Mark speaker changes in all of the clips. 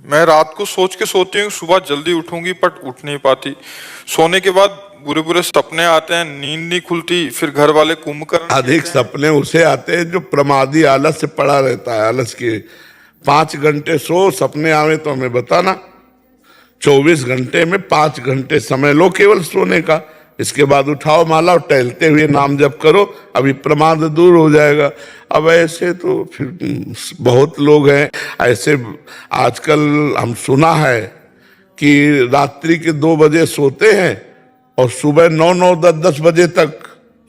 Speaker 1: मैं रात को सोच के सोती हूँ सुबह जल्दी उठूंगी, बट उठ नहीं पाती। सोने के बाद बुरे बुरे सपने आते हैं, नींद नहीं खुलती, फिर घर वाले कुंभकर्ण
Speaker 2: अधिक
Speaker 1: कहते हैं।
Speaker 2: सपने उसे आते हैं जो प्रमादी आलस से पड़ा रहता है। आलस के 5 घंटे सो, सपने आवे तो हमें बताना। 24 घंटे में 5 घंटे समय लो केवल सोने का, इसके बाद उठाओ माला और टहलते हुए नाम जप करो, अभी प्रमाद दूर हो जाएगा। अब ऐसे तो फिर बहुत लोग हैं ऐसे। आजकल हम सुना है कि रात्रि के 2 बजे सोते हैं और सुबह 9 10 10 बजे तक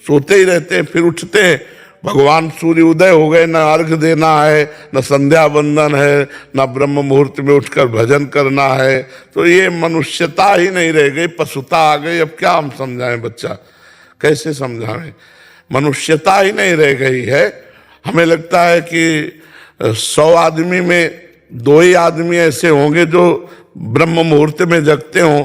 Speaker 2: सोते ही रहते हैं, फिर उठते हैं। भगवान सूर्य उदय हो गए, न अर्घ देना है, न संध्या बंदन है, न ब्रह्म मुहूर्त में उठकर भजन करना है। तो ये मनुष्यता ही नहीं रह गई, पशुता आ गई। अब क्या हम समझाएं, बच्चा कैसे समझाएं? मनुष्यता ही नहीं रह गई है। हमें लगता है कि 100 आदमी में 2 ही आदमी ऐसे होंगे जो ब्रह्म मुहूर्त में जगते हों,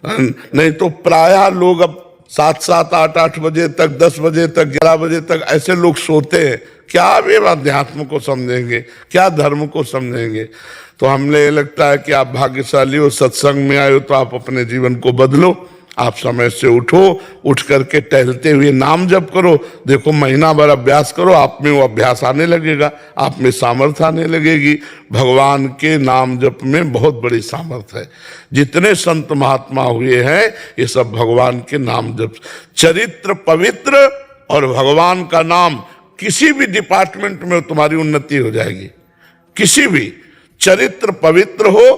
Speaker 2: नहीं तो प्रायः लोग अब 7 8 8 बजे तक, 10 बजे तक, 11 बजे तक ऐसे लोग सोते हैं। क्या वे अध्यात्म को समझेंगे, क्या धर्म को समझेंगे? तो हमें ये लगता है कि आप भाग्यशाली हो, सत्संग में आए हो, तो आप अपने जीवन को बदलो। आप समय से उठो, उठ करके टहलते हुए नाम जप करो। देखो महीना भर अभ्यास करो, आप में वो अभ्यास आने लगेगा, आप में सामर्थ्य आने लगेगी। भगवान के नाम जप में बहुत बड़ी सामर्थ्य है। जितने संत महात्मा हुए हैं ये सब भगवान के नाम जप। चरित्र पवित्र और भगवान का नाम, किसी भी डिपार्टमेंट में तुम्हारी उन्नति हो जाएगी। किसी भी चरित्र पवित्र हो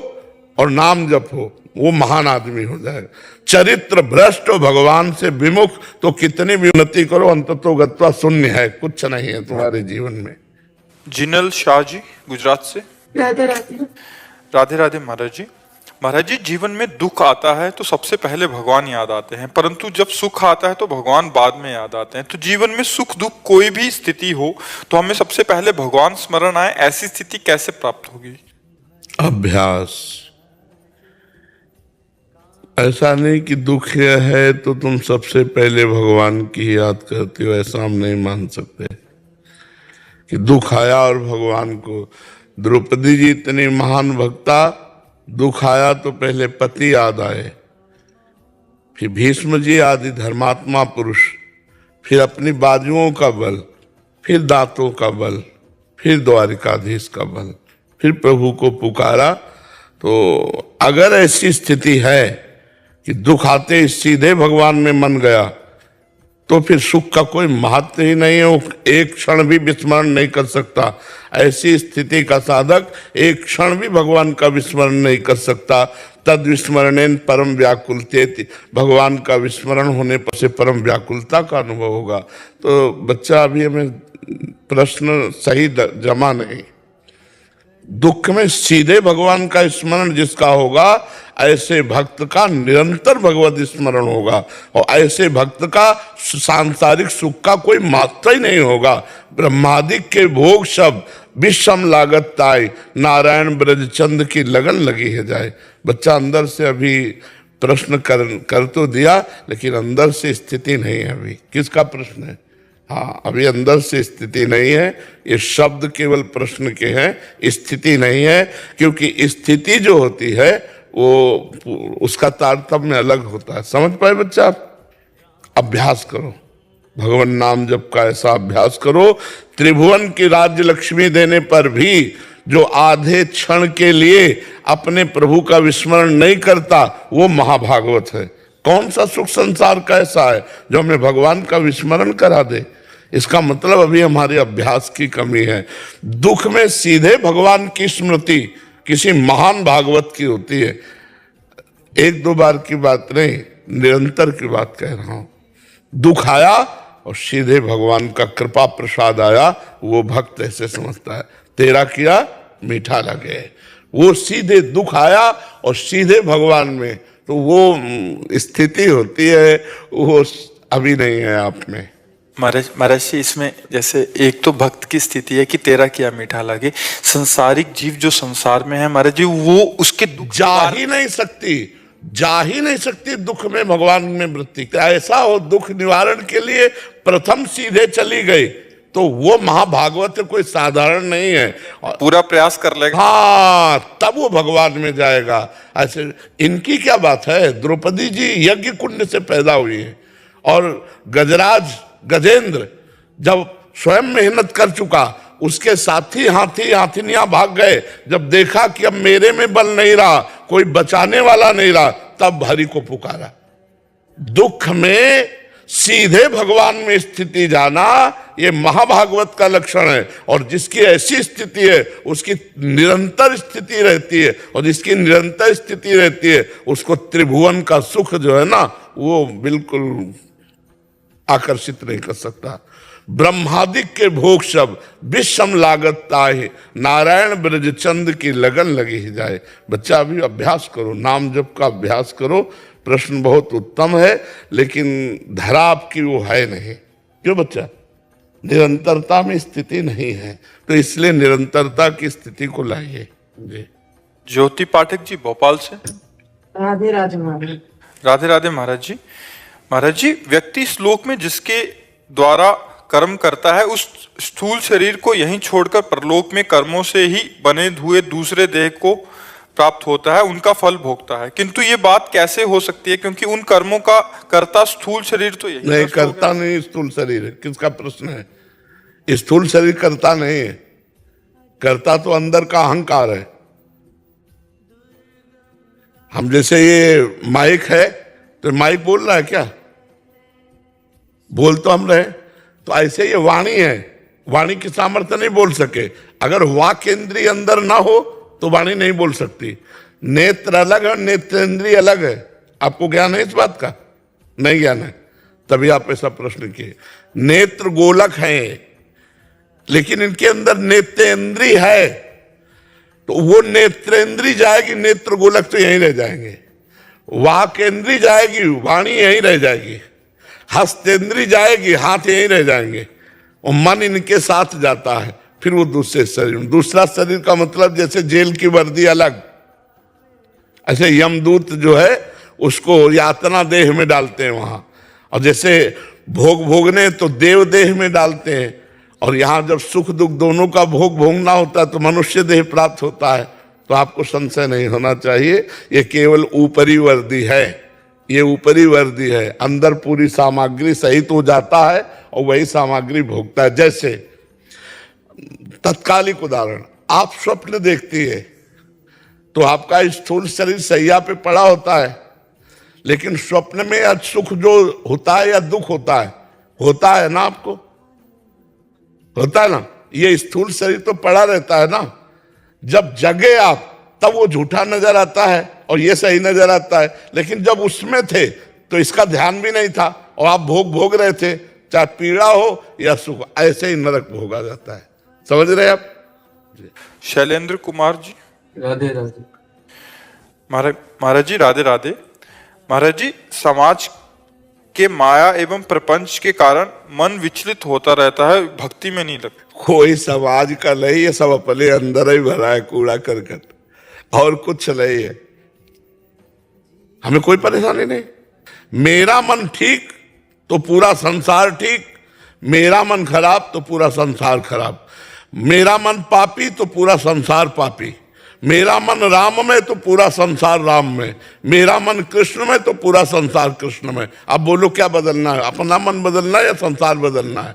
Speaker 2: और नाम जप हो, वो महान आदमी हो जाएगा। चरित्र भ्रष्ट हो, भगवान से विमुख, तो कितनी भी उन्नति करो अंततो गत्वा शून्य है, कुछ नहीं है तुम्हारे जीवन में।
Speaker 1: जिनल शाह जी गुजरात से।
Speaker 3: राधे राधे।
Speaker 1: राधे राधे महाराज जी। महाराज जी, जीवन में दुख आता है तो सबसे पहले भगवान याद आते हैं, परंतु जब सुख आता है तो भगवान बाद में याद आते हैं। तो जीवन में सुख दुख कोई भी स्थिति हो तो हमें सबसे पहले भगवान स्मरण आए, ऐसी स्थिति कैसे प्राप्त होगी?
Speaker 2: अभ्यास। ऐसा नहीं कि दुख है तो तुम सबसे पहले भगवान की याद करते हो, ऐसा हम नहीं मान सकते कि दुख आया और भगवान को। द्रौपदी जी इतनी महान भक्ता, दुख आया तो पहले पति याद आए, फिर भीष्म जी आदि धर्मात्मा पुरुष, फिर अपनी बाजुओं का बल, फिर दांतों का बल, फिर द्वारिकाधीश का बल, फिर प्रभु को पुकारा। तो अगर ऐसी स्थिति है कि दुख आते सीधे भगवान में मन गया, तो फिर सुख का कोई महत्व ही नहीं है, वो एक क्षण भी विस्मरण नहीं कर सकता। ऐसी स्थिति का साधक एक क्षण भी भगवान का विस्मरण नहीं कर सकता। तद विस्मरणेन परम व्याकुलते, भगवान का विस्मरण होने पर से परम व्याकुलता का अनुभव होगा। तो बच्चा अभी हमें प्रश्न सही जमा नहीं। दुख में सीधे भगवान का स्मरण जिसका होगा, ऐसे भक्त का निरंतर भगवत स्मरण होगा, और ऐसे भक्त का सांसारिक सुख का कोई मात्रा ही नहीं होगा। ब्रह्मादिक के भोग सब विषम लागत ताई, नारायण ब्रजचंद की लगन लगी है जाए। बच्चा अंदर से अभी प्रश्न कर तो दिया, लेकिन अंदर से स्थिति नहीं है अभी। किसका प्रश्न है? हाँ, अभी अंदर से स्थिति नहीं है। ये शब्द केवल प्रश्न के हैं, स्थिति नहीं है। क्योंकि स्थिति जो होती है वो उसका तारतम्य अलग होता है। समझ पाए बच्चा? अभ्यास करो, भगवान नाम जप का ऐसा अभ्यास करो। त्रिभुवन की राज्य लक्ष्मी देने पर भी जो आधे क्षण के लिए अपने प्रभु का विस्मरण नहीं करता, वो महाभागवत है। कौन सा सुख संसार का ऐसा है जो हमें भगवान का विस्मरण करा दे? इसका मतलब अभी हमारे अभ्यास की कमी है। दुख में सीधे भगवान की स्मृति किसी महान भागवत की होती है। 1 2 बार की बात नहीं, निरंतर की बात कह रहा हूं। दुख आया और सीधे भगवान का कृपा प्रसाद आया, वो भक्त ऐसे समझता है तेरा किया मीठा लगे। वो सीधे दुख आया और सीधे भगवान में, तो वो स्थिति होती है, वो अभी नहीं है आप में।
Speaker 1: महाराज जी, इसमें जैसे एक तो भक्त की स्थिति है कि तेरा किया मीठा लगे, संसारिक जीव जो संसार में है महाराज जी, वो उसके दुख
Speaker 2: जा ही नहीं सकती दुख में भगवान में वृत्ति। ऐसा हो दुख निवारण के लिए प्रथम सीधे चली गई, तो वो महाभागवत कोई साधारण नहीं है।
Speaker 1: पूरा प्रयास कर लेगा।
Speaker 2: हाँ, तब वो भगवान में जाएगा। ऐसे इनकी क्या बात है, द्रौपदी जी यज्ञ कुंड से पैदा हुई है और गजराज गजेंद्र जब स्वयं मेहनत कर चुका, उसके साथी हाथी हाथिनियां भाग गए। जब देखा कि अब मेरे में बल नहीं रहा, कोई बचाने वाला नहीं रहा, तब हरि को पुकारा। दुख में सीधे भगवान में स्थिति जाना, ये महाभागवत का लक्षण है। और जिसकी ऐसी स्थिति है उसकी निरंतर स्थिति रहती है, और जिसकी निरंतर स्थिति रहती है उसको त्रिभुवन का सुख जो है ना, वो बिल्कुल आकर्षित नहीं कर सकता। ब्रह्मादिक के भोग सब विषम लागत ताहि, नारायण ब्रज चंद की लगन लगी ही जाए। बच्चा अभी अभ्यास करो, नाम जप का अभ्यास करो। प्रश्न बहुत उत्तम है, लेकिन धरा आपकी वो है नहीं। क्यों बच्चा? निरंतरता में स्थिति नहीं है, तो इसलिए निरंतरता की स्थिति को लाइए। जी
Speaker 1: ज्योति पाठक जी भोपाल से।
Speaker 3: राधे राधे महाराज।
Speaker 1: राधे राधे महाराज जी। महाराज जी, व्यक्ति श्लोक में जिसके द्वारा कर्म करता है उस स्थूल शरीर को यहीं छोड़कर परलोक में कर्मों से ही बने हुए दूसरे देह को प्राप्त होता है, उनका फल भोगता है। किंतु ये बात कैसे हो सकती है, क्योंकि उन कर्मों का कर्ता स्थूल शरीर तो यही
Speaker 2: नहीं, करता नहीं स्थूल शरीर है। किसका प्रश्न है? स्थूल शरीर करता नहीं है, करता तो अंदर का अहंकार है। हम जैसे ये माइक है, तो माइक बोल रहा है क्या? बोल तो हम रहे। तो ऐसे ये वाणी है, वाणी की सामर्थ्य नहीं बोल सके। अगर वाक इंद्रिय अंदर ना हो तो वाणी नहीं बोल सकती। नेत्र अलग है, नेत्रेंद्रिय अलग है। आपको ज्ञान है इस बात का? नहीं ज्ञान है, तभी आप ऐसा प्रश्न किए। नेत्र गोलक है, लेकिन इनके अंदर नेत्रेंद्रिय है, तो वो नेत्रेंद्रिय जाएगी, नेत्र गोलक तो यहीं रह जाएंगे। वाकेंद्रिय जाएगी, वाणी यहीं रह जाएगी। हस्तेंद्रिय जाएगी, हाथ यहीं रह जाएंगे। और मन इनके साथ जाता है, फिर वो दूसरे शरीर में। दूसरा शरीर का मतलब जैसे जेल की वर्दी अलग, ऐसे यमदूत जो है उसको यातना देह में डालते हैं वहां। और जैसे भोग भोगने तो देव देह में डालते हैं, और यहां जब सुख दुख दोनों का भोग भोगना होता है तो मनुष्य देह प्राप्त होता है। तो आपको संशय नहीं होना चाहिए, ये केवल ऊपरी वर्दी है, ये ऊपरी वर्दी है। अंदर पूरी सामग्री सहित हो जाता है और वही सामग्री भोगता है। जैसे तत्कालिक उदाहरण, आप स्वप्न देखती है तो आपका स्थूल शरीर सैया पे पड़ा होता है, लेकिन स्वप्न में या सुख जो होता है या दुख होता है ना, आपको होता है ना। ये स्थूल शरीर तो पड़ा रहता है ना। जब जगे आप तब वो झूठा नजर आता है और ये सही नजर आता है, लेकिन जब उसमें थे तो इसका ध्यान भी नहीं था और आप भोग रहे थे, चाहे पीड़ा हो या सुख, ऐसे ही नरक भोगा जाता है। समझ रहे आप?
Speaker 1: शैलेंद्र कुमार जी।
Speaker 3: राधे राधे
Speaker 1: महाराज जी। राधे राधे महाराज जी। समाज के माया एवं प्रपंच के कारण मन विचलित होता रहता है, भक्ति में नहीं लगता।
Speaker 2: कोई समाज का नहीं, ये सब अपने अंदर ही भरा है कूड़ा करकट, और कुछ नहीं है। हमें कोई परेशानी नहीं। मेरा मन ठीक तो पूरा संसार ठीक, मेरा मन खराब तो पूरा संसार खराब। मेरा मन पापी तो पूरा संसार पापी, मेरा मन राम में तो पूरा संसार राम में, मेरा मन कृष्ण में तो पूरा संसार कृष्ण में। अब बोलो क्या बदलना है? अपना मन बदलना है या संसार बदलना है?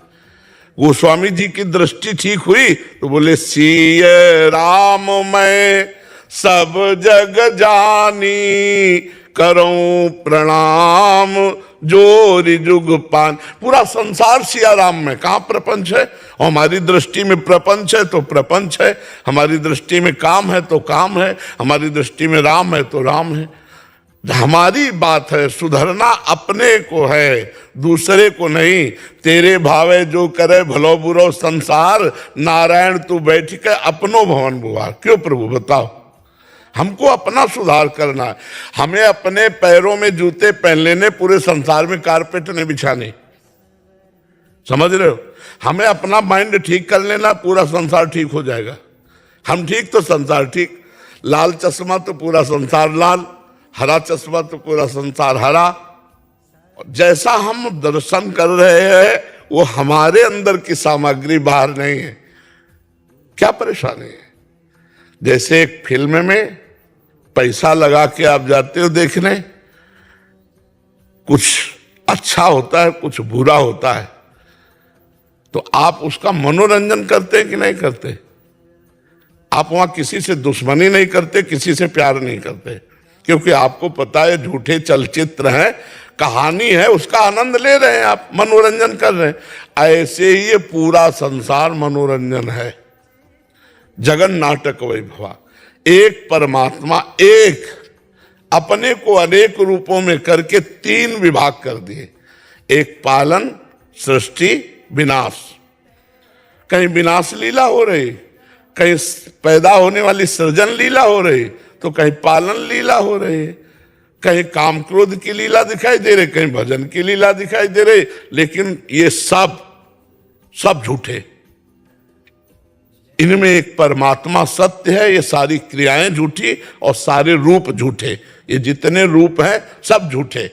Speaker 2: गोस्वामी जी की दृष्टि ठीक हुई तो बोले सिय राम मैं सब जग जानी, करूं प्रणाम जोरि जुग पान। पूरा संसार सिया राम में, कहाँ प्रपंच है? और हमारी दृष्टि में प्रपंच है तो प्रपंच है, हमारी दृष्टि में काम है तो काम है, हमारी दृष्टि में राम है तो राम है। हमारी बात है सुधरना अपने को है, दूसरे को नहीं। तेरे भावे जो करे भलो बुरो संसार, नारायण तू बैठ के अपनो भवन बुआर। क्यों प्रभु बताओ? हमको अपना सुधार करना है। हमें अपने पैरों में जूते पहन लेने, पूरे संसार में कारपेट नहीं बिछानी। समझ रहे हो? हमें अपना माइंड ठीक कर लेना, पूरा संसार ठीक हो जाएगा। हम ठीक तो संसार ठीक। लाल चश्मा तो पूरा संसार लाल, हरा चश्मा तो पूरा संसार हरा। जैसा हम दर्शन कर रहे हैं वो हमारे अंदर की सामग्री बाहर नहीं है। क्या परेशानी है? जैसे एक फिल्म में पैसा लगा के आप जाते हो देखने, कुछ अच्छा होता है, कुछ बुरा होता है, तो आप उसका मनोरंजन करते हैं कि नहीं करते? आप वहां किसी से दुश्मनी नहीं करते, किसी से प्यार नहीं करते, क्योंकि आपको पता है झूठे चलचित्र हैं, कहानी है, उसका आनंद ले रहे हैं, आप मनोरंजन कर रहे हैं। ऐसे ही ये पूरा संसार मनोरंजन है। जगन नाटक वैभवा, एक परमात्मा एक अपने को अनेक रूपों में करके तीन विभाग कर दिए। एक पालन, सृष्टि, विनाश। कहीं विनाश लीला हो रही, कहीं पैदा होने वाली सृजन लीला हो रही, तो कहीं पालन लीला हो रही है, कहीं काम क्रोध की लीला दिखाई दे रही, कहीं भजन की लीला दिखाई दे रही। लेकिन ये सब झूठे। इनमें एक परमात्मा सत्य है, ये सारी क्रियाएं झूठी और सारे रूप झूठे। ये जितने रूप हैं सब झूठे,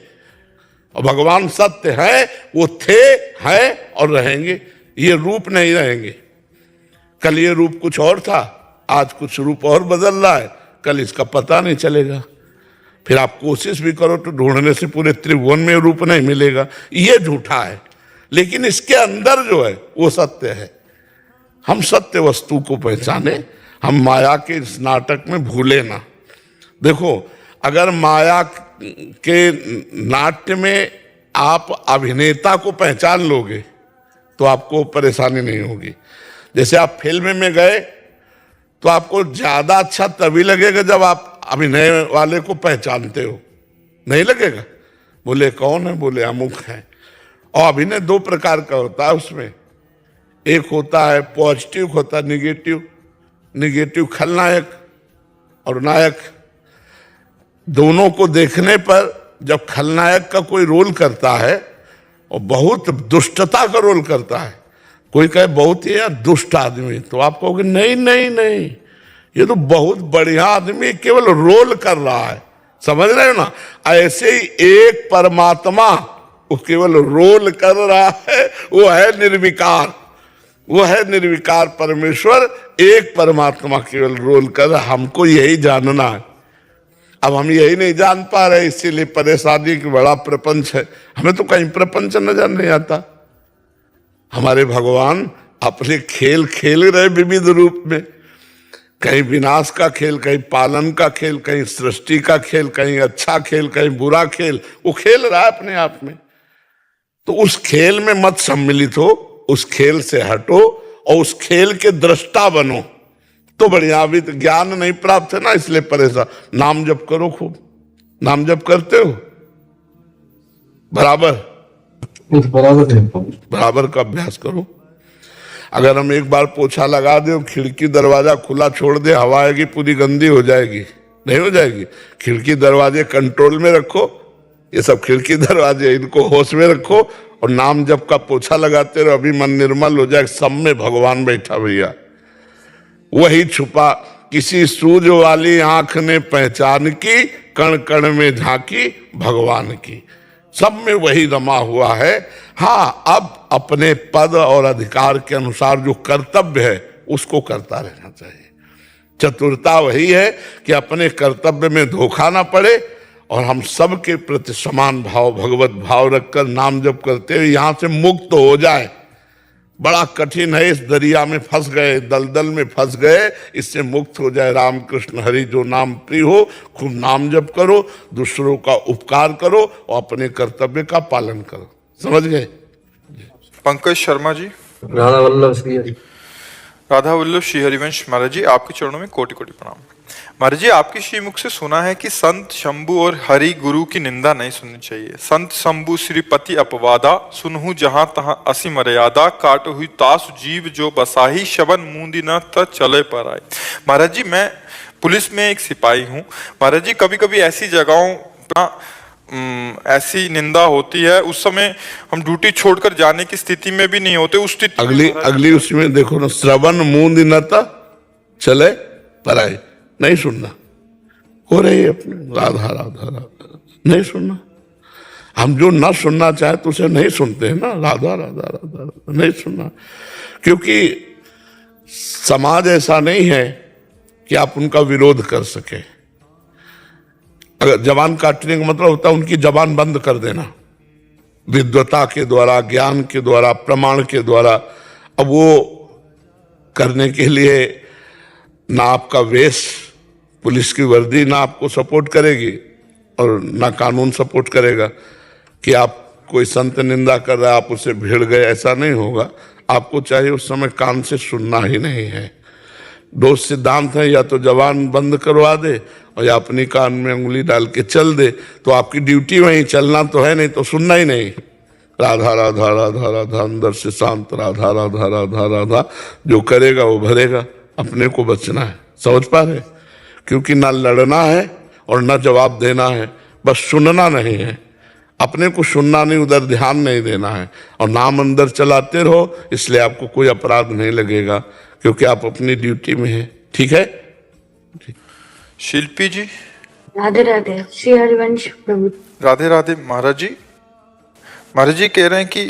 Speaker 2: और भगवान सत्य है, वो थे, हैं और रहेंगे। ये रूप नहीं रहेंगे। कल ये रूप कुछ और था, आज कुछ रूप और बदल रहा है, कल इसका पता नहीं चलेगा। फिर आप कोशिश भी करो तो ढूंढने से पूरे त्रिभुवन में रूप नहीं मिलेगा। ये झूठा है, लेकिन इसके अंदर जो है वो सत्य है। हम सत्य वस्तु को पहचाने, हम माया के इस नाटक में भूले ना। देखो, अगर माया के नाट्य में आप अभिनेता को पहचान लोगे तो आपको परेशानी नहीं होगी। जैसे आप फिल्म में गए तो आपको ज्यादा अच्छा तभी लगेगा जब आप अभिनय वाले को पहचानते हो, नहीं लगेगा? बोले कौन है? बोले अमुक है। और अभिनय दो प्रकार का होता है उसमें, एक होता है पॉजिटिव, होता है निगेटिव। निगेटिव खलनायक और नायक। दोनों को देखने पर जब खलनायक का कोई रोल करता है और बहुत दुष्टता का रोल करता है, कोई कहे बहुत ही यार दुष्ट आदमी, तो आप कहोगे नहीं नहीं नहीं, ये तो बहुत बढ़िया आदमी, केवल रोल कर रहा है। समझ रहे हो ना? ऐसे ही एक परमात्मा वो केवल रोल कर रहा है, वो है निर्विकार। वो है निर्विकार परमेश्वर, एक परमात्मा केवल रोल कर रहा है। हमको यही जानना है। अब हम यही नहीं जान पा रहे, इसीलिए परेशानी की बड़ा प्रपंच है। हमें तो कहीं प्रपंच नजर नहीं आता। हमारे भगवान अपने खेल खेल रहे विविध रूप में, कहीं विनाश का खेल, कहीं पालन का खेल, कहीं सृष्टि का खेल, कहीं अच्छा खेल, कहीं बुरा खेल। वो खेल रहा है अपने आप में। तो उस खेल में मत सम्मिलित हो, उस खेल से हटो और उस खेल के दृष्टा बनो तो बढ़िया। अभी तो ज्ञान नहीं प्राप्त है ना, इसलिए परेशान। नाम जप करो खूब। नाम जप करते हो? बराबर का अभ्यास करो। अगर हम एक बार पोछा लगा दे, खिड़की दरवाजा खुला छोड़ दे, हवा आएगी पूरी गंदी हो जाएगी, नहीं हो जाएगी? खिड़की दरवाजे कंट्रोल में रखो, ये सब खिड़की दरवाजे इनको होश में रखो और नाम जप का पोछा लगाते रहो, अभी मन निर्मल हो जाए। सब में भगवान बैठा भैया, वही छुपा। किसी सूझ वाली आंख ने पहचान की, कण कण में झांकी भगवान की। सब में वही रमा हुआ है। हाँ, अब अपने पद और अधिकार के अनुसार जो कर्तव्य है उसको करता रहना चाहिए। चतुरता वही है कि अपने कर्तव्य में धोखा ना पड़े और हम सबके प्रति समान भाव, भगवत भाव रखकर नाम जप करते हुए यहां से मुक्त हो जाए। बड़ा कठिन है, इस दरिया में फंस गए, दलदल में फंस गए, इससे मुक्त हो जाए। राम कृष्ण हरि जो नाम प्रिय हो, खूब नाम जप करो, दूसरों का उपकार करो और अपने कर्तव्य का पालन करो। समझ गए?
Speaker 1: पंकज शर्मा जी।
Speaker 3: राधा वल्लभ श्री हरि।
Speaker 1: राधा वल्लभ श्री हरिवंश महाराज जी, आपके चरणों में कोटि कोटि प्रणाम। महाराज जी, आपके श्रीमुख से सुना है कि संत शंभु और हरि गुरु की निंदा नहीं सुननी चाहिए। संत शंभु श्रीपति अपवादा, सुनहु जहां तहां असी मर्यादा, काट हुई तासु जीव जो बसाही, शबन मूंदी न त चले पर आए। महाराज जी, मैं पुलिस में एक सिपाही हूँ। महाराज जी, कभी कभी ऐसी जगहों पर ऐसी निंदा होती है, उस समय हम ड्यूटी छोड़कर जाने की स्थिति में भी नहीं होते। उस स्थिति
Speaker 2: अगली उसमें देखो ना, श्रवण मूंद न त चले पर आए। नहीं सुनना, हो रही है अपने राधा राधा राधा, नहीं सुनना। हम जो ना सुनना चाहे तो उसे नहीं सुनते हैं ना, राधा राधा राधा राधा नहीं सुनना, क्योंकि समाज ऐसा नहीं है कि आप उनका विरोध कर सके। अगर जबान काटने का मतलब होता है उनकी जबान बंद कर देना, विद्वता के द्वारा, ज्ञान के द्वारा, प्रमाण के द्वारा। अब वो करने के लिए ना आपका वेश, पुलिस की वर्दी ना आपको सपोर्ट करेगी और ना कानून सपोर्ट करेगा कि आप कोई संत निंदा कर रहा है आप उसे भिड़ गए, ऐसा नहीं होगा। आपको चाहिए उस समय कान से सुनना ही नहीं है। दो सिद्धांत है, या तो जबान बंद करवा दे और या अपनी कान में उंगली डाल के चल दे, तो आपकी ड्यूटी वहीं चलना तो है, नहीं तो सुनना ही नहीं। राधा राधा राधा राधा अंदर से शांत, राधा राधा राधा राधा, जो करेगा वो भरेगा। अपने को बचना है, समझ पा रहे? क्योंकि ना लड़ना है और ना जवाब देना है, बस सुनना नहीं है। अपने को सुनना नहीं, उधर ध्यान नहीं देना है, और नाम अंदर चलाते रहो, इसलिए आपको कोई अपराध नहीं लगेगा, क्योंकि आप अपनी ड्यूटी में हैं। ठीक है?
Speaker 1: शिल्पी जी।
Speaker 4: राधे राधे। श्री हरिवंश प्रभु।
Speaker 1: राधे राधे महाराज जी। महाराज जी कह रहे हैं कि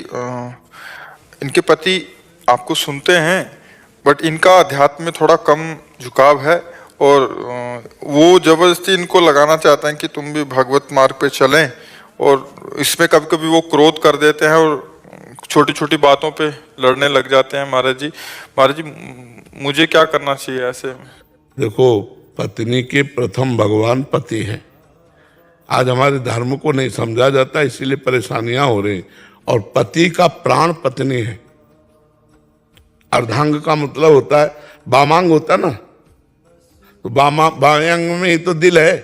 Speaker 1: इनके पति आपको सुनते हैं, बट इनका अध्यात्म में थोड़ा कम झुकाव है, और वो जबरदस्ती इनको लगाना चाहते हैं कि तुम भी भगवत मार्ग पे चलें, और इसमें कभी कभी वो क्रोध कर देते हैं और छोटी छोटी बातों पे लड़ने लग जाते हैं। महाराज जी मुझे क्या करना चाहिए ऐसे में?
Speaker 2: देखो, पत्नी के प्रथम भगवान पति हैं। आज हमारे धर्म को नहीं समझा जाता, इसीलिए परेशानियां हो रही। और पति का प्राण पत्नी है। अर्धांग का मतलब होता है, वामांग होता है ना, तो बाएं अंग में ही तो दिल है।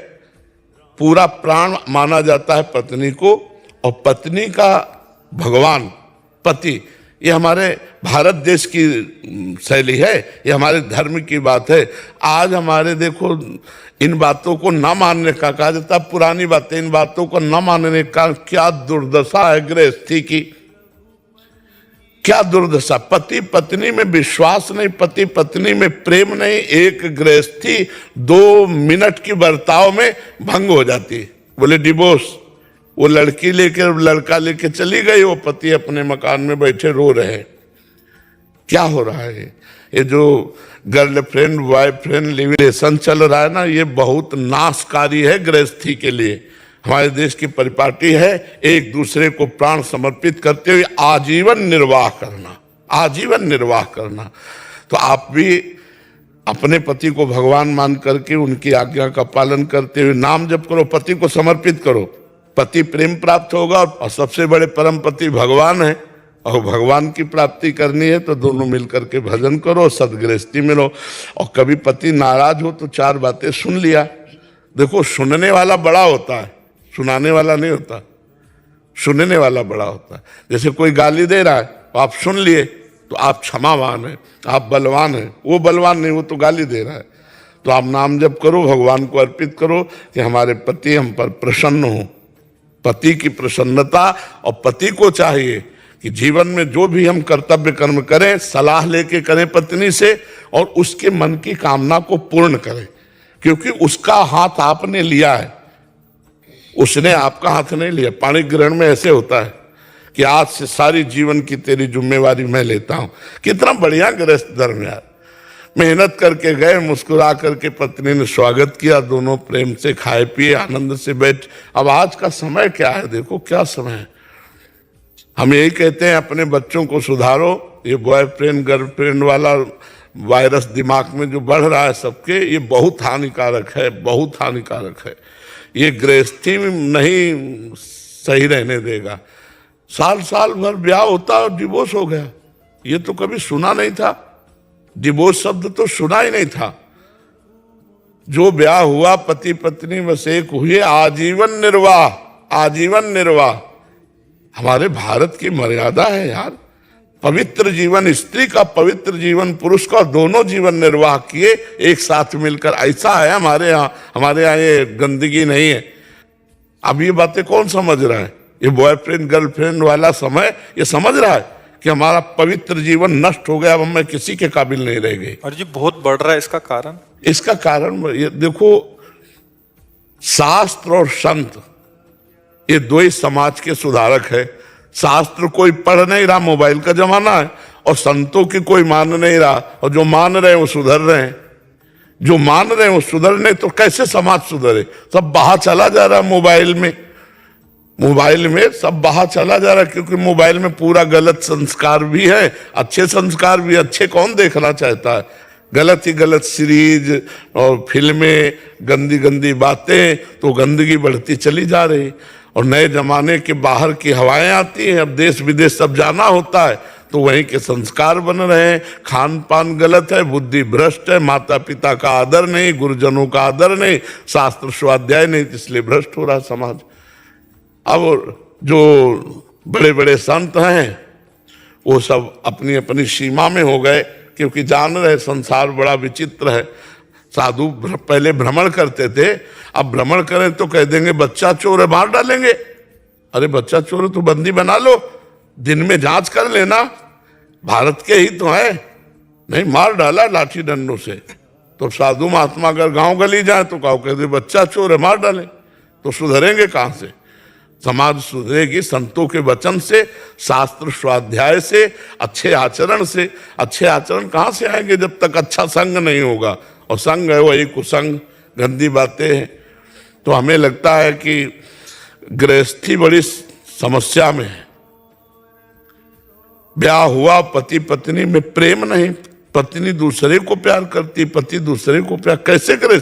Speaker 2: पूरा प्राण माना जाता है पत्नी को, और पत्नी का भगवान पति, ये हमारे भारत देश की शैली है, ये हमारे धर्म की बात है। आज हमारे देखो, इन बातों को न मानने का, कहा जाता है पुरानी बातें, इन बातों को न मानने का क्या दुर्दशा है गृहस्थी की, क्या दुर्दशा। पति पत्नी में विश्वास नहीं, पति पत्नी में प्रेम नहीं, एक गृहस्थी 2 मिनट की बर्ताव में भंग हो जाती। बोले डिवोर्स, वो लड़की लेके लड़का लेके चली गई, वो पति अपने मकान में बैठे रो रहे हैं। क्या हो रहा है? ये जो गर्लफ्रेंड बॉयफ्रेंड रिलेशन चल रहा है ना, ये बहुत नाशकारी है गृहस्थी के लिए। हमारे देश की परिपाटी है एक दूसरे को प्राण समर्पित करते हुए आजीवन निर्वाह करना, आजीवन निर्वाह करना। तो आप भी अपने पति को भगवान मान करके उनकी आज्ञा का पालन करते हुए नाम जप करो, पति को समर्पित करो, पति प्रेम प्राप्त होगा। और सबसे बड़े परम पति भगवान है, और भगवान की प्राप्ति करनी है तो दोनों मिलकर के भजन करो, सदगृहस्थी में रहो। और कभी पति नाराज हो तो 4 बातें सुन लिया। देखो, सुनने वाला बड़ा होता है, सुनाने वाला नहीं होता। सुनने वाला बड़ा होता है। जैसे कोई गाली दे रहा है तो आप सुन लिए तो आप क्षमावान हैं, आप बलवान हैं। वो बलवान नहीं, वो तो गाली दे रहा है। तो आप नाम जप करो, भगवान को अर्पित करो कि हमारे पति हम पर प्रसन्न हो। पति की प्रसन्नता, और पति को चाहिए कि जीवन में जो भी हम कर्तव्य कर्म करें, सलाह लेके करें पत्नी से, और उसके मन की कामना को पूर्ण करें, क्योंकि उसका हाथ आपने लिया है, उसने आपका हाथ नहीं लिया। पाणी ग्रहण में ऐसे होता है कि आज से सारी जीवन की तेरी जिम्मेवारी मैं लेता हूं। कितना बढ़िया गृहस्थ धर्म यार। मेहनत करके गए, मुस्कुरा करके पत्नी ने स्वागत किया, दोनों प्रेम से खाए पिए, आनंद से बैठ। अब आज का समय क्या है, देखो क्या समय है। हम यही कहते हैं अपने बच्चों को सुधारो। ये बॉयफ्रेंड गर्लफ्रेंड वाला वायरस दिमाग में जो बढ़ रहा है सबके, ये बहुत हानिकारक है, बहुत हानिकारक है। ये गृहस्थी में नहीं सही रहने देगा। साल साल भर ब्याह होता और डिवोर्स हो गया, ये तो कभी सुना नहीं था। डिवोर्स शब्द तो सुना ही नहीं था। जो ब्याह हुआ, पति पत्नी बस एक हुए, आजीवन निर्वाह, आजीवन निर्वाह। हमारे भारत की मर्यादा है यार। पवित्र जीवन स्त्री का, पवित्र जीवन पुरुष का, दोनों जीवन निर्वाह किए एक साथ मिलकर। ऐसा है हमारे यहाँ ये गंदगी नहीं है। अब ये बातें कौन समझ रहा है? ये बॉयफ्रेंड गर्लफ्रेंड वाला समय ये समझ रहा है कि हमारा पवित्र जीवन नष्ट हो गया, अब मैं किसी के काबिल नहीं रह गई।
Speaker 1: और जी बहुत बढ़ रहा है इसका कारण?
Speaker 2: इसका कारण ये देखो, शास्त्र और संत ये दो ही समाज के सुधारक है। शास्त्र कोई पढ़ नहीं रहा, मोबाइल का जमाना है, और संतों की कोई मान नहीं रहा, और जो मान रहे हैं वो सुधर रहे हैं। जो मान रहे हैं वो सुधर नहीं तो कैसे समाज सुधरे? सब बहा चला जा रहा है मोबाइल में। मोबाइल में सब बहा चला जा रहा है, क्योंकि मोबाइल में पूरा गलत संस्कार भी है, अच्छे संस्कार भी। अच्छे कौन देखना चाहता है? गलत ही गलत सीरीज और फिल्में, गंदी गंदी बातें, तो गंदगी बढ़ती चली जा रही। और नए जमाने के बाहर की हवाएं आती हैं, अब देश विदेश सब जाना होता है, तो वहीं के संस्कार बन रहे हैं। खान पान गलत है, बुद्धि भ्रष्ट है, माता पिता का आदर नहीं, गुरुजनों का आदर नहीं, शास्त्र स्वाध्याय नहीं, इसलिए भ्रष्ट हो रहा समाज। अब जो बड़े बड़े संत हैं वो सब अपनी अपनी सीमा में हो गए, क्योंकि जान रहे संसार बड़ा विचित्र है। साधु पहले भ्रमण करते थे, अब भ्रमण करें तो कह देंगे बच्चा चोर है, मार डालेंगे। अरे बच्चा चोर है तो बंदी बना लो, दिन में जांच कर लेना, भारत के ही तो है। नहीं, मार डाला लाठी डंडों से। तो साधु महात्मा अगर गांव गली जाए तो कहो कहते बच्चा चोर है, मार डाले। तो सुधरेंगे कहां से? समाज सुधरेगी संतों के वचन से, शास्त्र स्वाध्याय से, अच्छे आचरण से। अच्छे आचरण कहां से आएंगे जब तक अच्छा संग नहीं होगा? और संग है वही कुसंग, गंदी बातें हैं। तो हमें लगता है कि गृहस्थी बड़ी समस्या में है। ब्याह हुआ, पति पत्नी में प्रेम नहीं, पत्नी दूसरे को प्यार करती, पति दूसरे को प्यार, कैसे करे?